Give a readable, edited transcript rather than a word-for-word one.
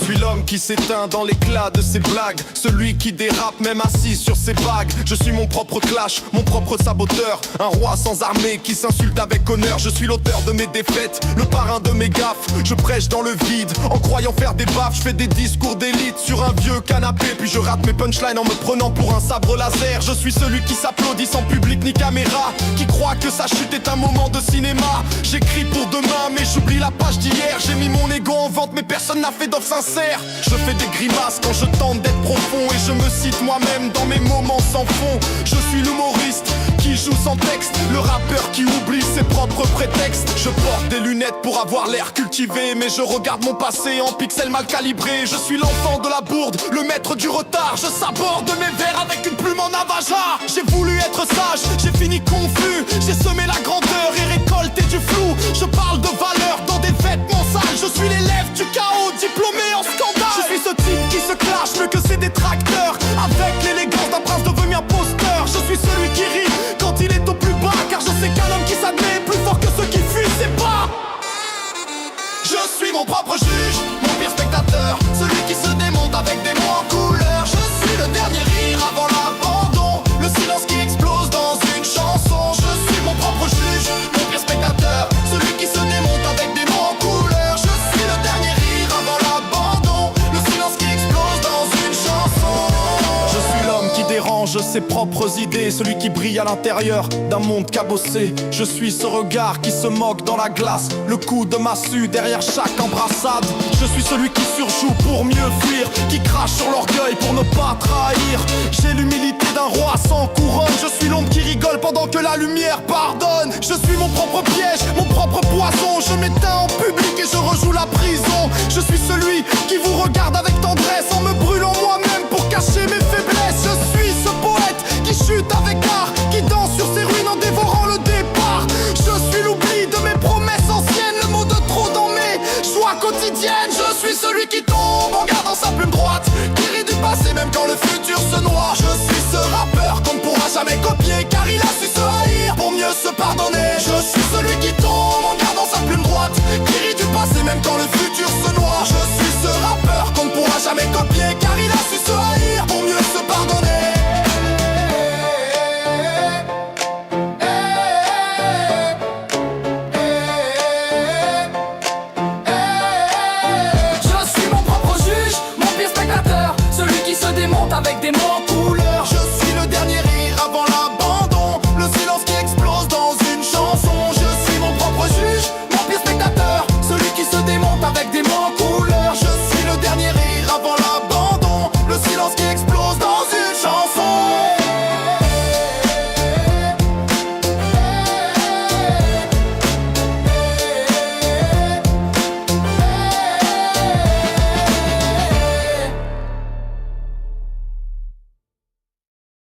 suis l'homme qui s'éteint dans l'éclat de ses blagues, celui qui dérape même assis sur ses bagues. Je suis mon propre clash, mon propre saboteur, un roi sans armée qui s'insulte avec honneur. Je suis l'auteur de mes défaites, le parrain de mes gaffes. Je prêche dans le vide, en croyant faire des baffes. Je fais des discours d'élite sur un vieux canapé, puis je rate mes punchlines en me prenant pour un sabre laser. Je suis celui qui s'applaudit sans public ni caméra, qui croit que sa chute est un moment de cinéma. J'écris pour demain mais j'oublie la page d'hier. J'ai mis mon ego en vente mais personne n'a fait d'offre sincère. Je fais des grimaces quand je tente d'être profond, et je me cite moi-même dans mes moments sans fond. Je suis l'humoriste qui joue sans texte, le rappeur qui oublie ses propres prétextes. Je porte des lunettes pour avoir l'air cultivé, mais je regarde mon passé en pixels mal calibrés. Je suis l'enfant de la bourde, le maître du retard. Je saborde mes vers avec une plume en avaja. J'ai voulu être sage, j'ai fini confus. J'ai semé la grandeur et récolté du flou. Je parle de valeur dans des vêtements sales. Je suis l'élève du chaos, diplômé en scandale. Je suis ce type qui se clash mieux que ses détracteurs, avec l'élégance d'un prince devenu imposteur. Je suis celui qui rit quand il est au plus bas, car je sais qu'un homme qui s'admet est plus fort que ceux qui fuient ses pas. Je suis mon propre juge, mon pire spectateur, celui qui se démonte avec des mots en couleur. Je suis le dernier rire avant l'abandon, le silence qui explose dans une chanson. Je suis mon propre juge, mon pire spectateur, celui qui se démonte avec des mots en couleur. Je suis le dernier rire avant l'abandon, le silence qui explose dans une chanson. Je suis l'homme qui dérange ses propres idées, celui qui brille à l'intérieur d'un monde cabossé. Je suis ce regard qui se moque dans la glace, le coup de massue derrière chaque embrassade. Je suis celui qui surjoue pour mieux fuir, qui crache sur l'orgueil pour ne pas trahir. J'ai l'humilité d'un roi sans couronne, je suis l'ombre qui rigole pendant que la lumière pardonne. Je suis mon propre piège, mon propre poison, je m'éteins en public et je rejoue la prison. Je suis celui qui vous regarde avec tendresse en me brûlant